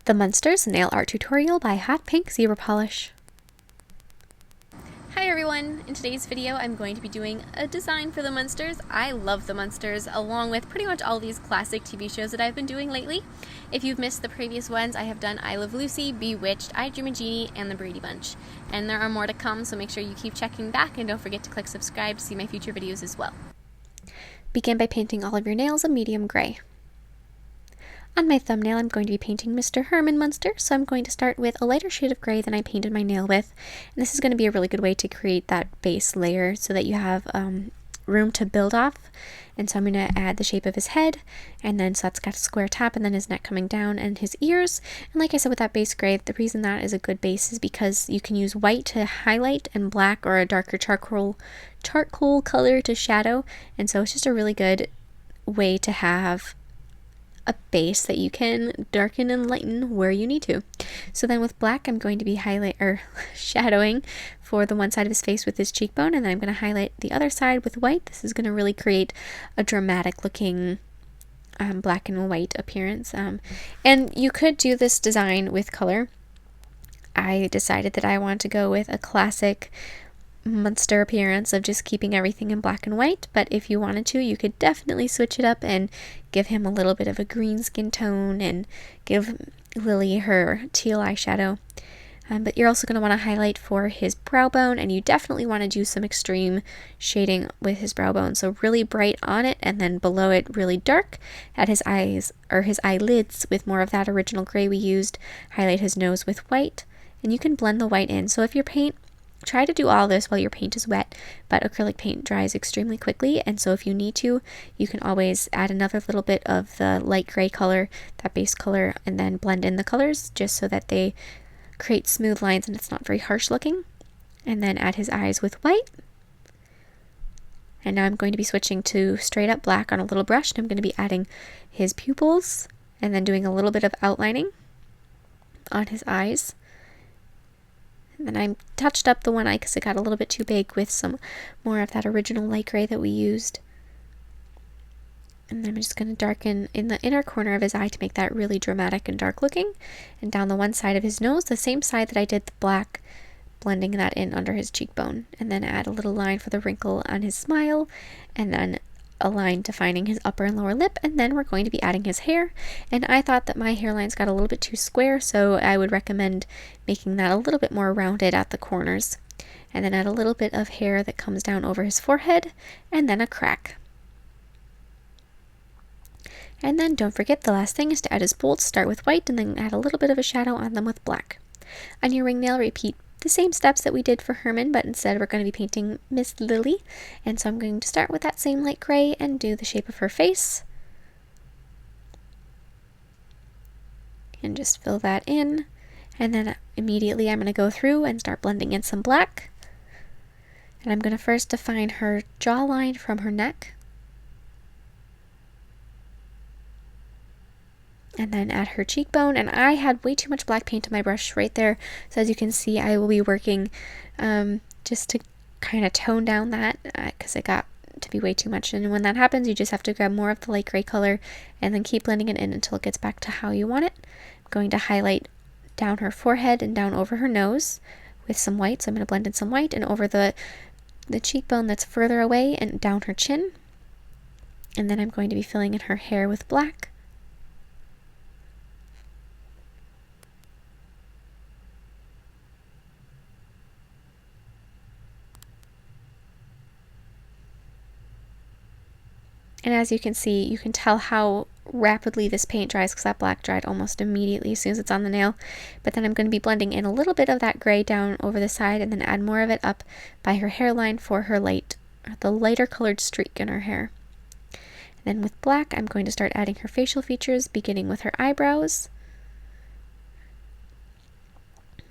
The Munsters Nail Art Tutorial by Hotpinkzebrapolish. Hi everyone! In today's video I'm going to be doing a design for the Munsters. I love the Munsters, along with pretty much all these classic TV shows that I've been doing lately. If you've missed the previous ones, I have done I Love Lucy, Bewitched, I Dream a Genie, and The Brady Bunch. And there are more to come, so make sure you keep checking back and don't forget to click subscribe to see my future videos as well. Begin by painting all of your nails a medium gray. On my thumbnail, I'm going to be painting Mr. Herman Munster, so I'm going to start with a lighter shade of gray than I painted my nail with. And this is going to be a really good way to create that base layer so that you have room to build off. And so I'm going to add the shape of his head, and then so that's got a square top, and then his neck coming down, and his ears. And like I said, with that base gray, the reason that is a good base is because you can use white to highlight and black or a darker charcoal color to shadow. And so it's just a really good way to have a base that you can darken and lighten where you need to. So then with black, I'm going to be shadowing for the one side of his face with his cheekbone, and then I'm going to highlight the other side with white. This is going to really create a dramatic looking black and white appearance. And you could do this design with color. I decided that I want to go with a classic Munster appearance of just keeping everything in black and white, but if you wanted to, you could definitely switch it up and give him a little bit of a green skin tone and give Lily her teal eyeshadow. But you're also going to want to highlight for his brow bone, and you definitely want to do some extreme shading with his brow bone, so really bright on it and then below it really dark at his eyes or his eyelids with more of that original gray we used. Highlight his nose with white, and you can blend the white in. So if your paint, try to do all this while your paint is wet, but acrylic paint dries extremely quickly, and so if you need to, you can always add another little bit of the light gray color, that base color, and then blend in the colors just so that they create smooth lines and it's not very harsh looking. And then add his eyes with white. And now I'm going to be switching to straight up black on a little brush, and I'm going to be adding his pupils and then doing a little bit of outlining on his eyes. And I touched up the one eye because it got a little bit too big with some more of that original light gray that we used. And then I'm just going to darken in the inner corner of his eye to make that really dramatic and dark looking. And down the one side of his nose, the same side that I did the black, blending that in under his cheekbone. And then add a little line for the wrinkle on his smile, and then a line defining his upper and lower lip, and then we're going to be adding his hair. And I thought that my hairlines got a little bit too square, so I would recommend making that a little bit more rounded at the corners. And then add a little bit of hair that comes down over his forehead, and then a crack. And then don't forget, the last thing is to add his bolts. Start with white and then add a little bit of a shadow on them with black. On your ringnail, repeat the same steps that we did for Herman, but instead we're going to be painting Miss Lily. And so I'm going to start with that same light gray and do the shape of her face. And just fill that in. And then immediately I'm going to go through and start blending in some black. And I'm going to first define her jawline from her neck. And then add her cheekbone, and I had way too much black paint on my brush right there, so as you can see I will be working just to kind of tone down that because it got to be way too much. And when that happens, you just have to grab more of the light gray color and then keep blending it in until it gets back to how you want it. I'm going to highlight down her forehead and down over her nose with some white, so I'm going to blend in some white, and over the cheekbone that's further away and down her chin. And then I'm going to be filling in her hair with black. And as you can see, you can tell how rapidly this paint dries because that black dried almost immediately as soon as it's on the nail. But then I'm going to be blending in a little bit of that gray down over the side and then add more of it up by her hairline for her the lighter colored streak in her hair. And then with black, I'm going to start adding her facial features, beginning with her eyebrows.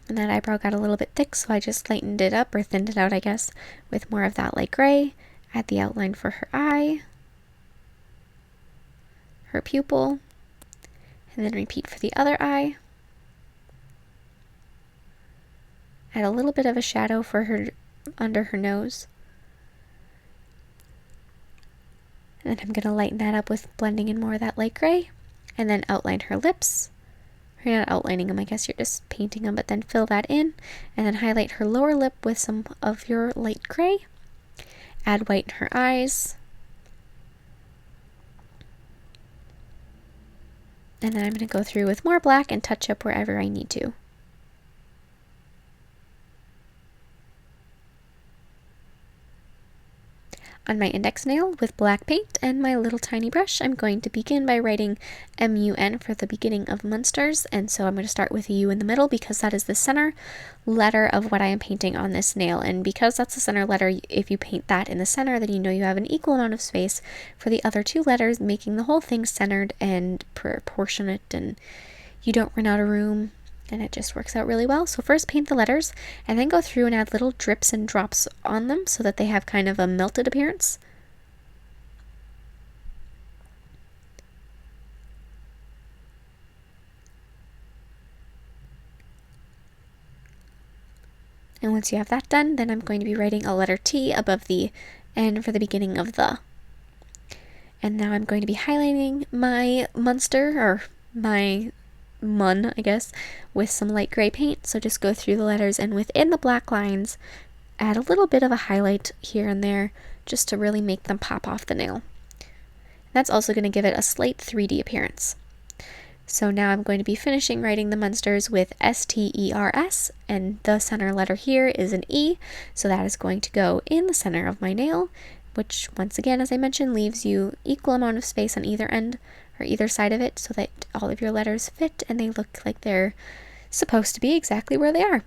And that eyebrow got a little bit thick, so I just lightened it up, or thinned it out, I guess, with more of that light gray. Add the outline for her eye, her pupil, and then repeat for the other eye. Add a little bit of a shadow for her under her nose. And then I'm going to lighten that up with blending in more of that light gray, and then outline her lips, You're not outlining them, I guess you're just painting them, but then fill that in, and then highlight her lower lip with some of your light gray. Add white in her eyes. And then I'm going to go through with more black and touch up wherever I need to. On my index nail with black paint and my little tiny brush, I'm going to begin by writing MUN for the beginning of Munsters, and so I'm going to start with a U in the middle because that is the center letter of what I am painting on this nail, and because that's the center letter, if you paint that in the center, then you know you have an equal amount of space for the other two letters, making the whole thing centered and proportionate, and you don't run out of room. And it just works out really well. So first paint the letters, and then go through and add little drips and drops on them so that they have kind of a melted appearance. And once you have that done, then I'm going to be writing a letter T above the N for the beginning of the. And now I'm going to be highlighting my Munster, or my Mun, I guess, with some light gray paint. So just go through the letters, and within the black lines, add a little bit of a highlight here and there just to really make them pop off the nail. That's also going to give it a slight 3D appearance. So now I'm going to be finishing writing the Munsters with STERS, and the center letter here is an E, so that is going to go in the center of my nail, which once again, as I mentioned, leaves you equal amount of space on either end or either side of it so that all of your letters fit and they look like they're supposed to be exactly where they are.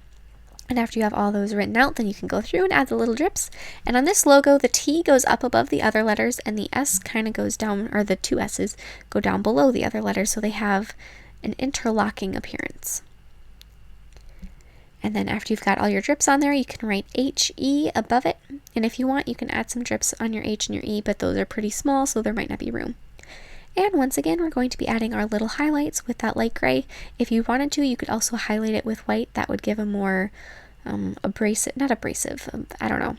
And after you have all those written out, then you can go through and add the little drips. And on this logo, the T goes up above the other letters and the S kind of goes down, or the two S's go down below the other letters, so they have an interlocking appearance. And then after you've got all your drips on there, you can write HE above it. And if you want, you can add some drips on your H and your E, but those are pretty small, so there might not be room. And once again, we're going to be adding our little highlights with that light gray. If you wanted to, you could also highlight it with white. That would give a more abrasive, not abrasive, I don't know,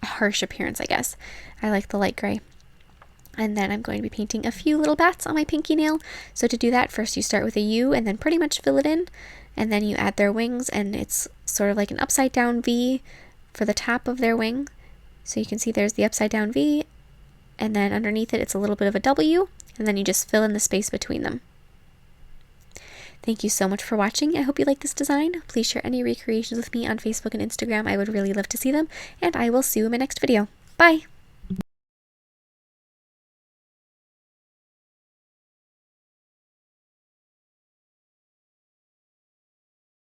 a harsh appearance, I guess. I like the light gray. And then I'm going to be painting a few little bats on my pinky nail. So to do that, first you start with a U and then pretty much fill it in. And then you add their wings, and it's sort of like an upside down V for the top of their wing. So you can see there's the upside down V, and then underneath it, it's a little bit of a W, and then you just fill in the space between them. Thank you so much for watching. I hope you like this design. Please share any recreations with me on Facebook and Instagram. I would really love to see them, and I will see you in my next video. Bye!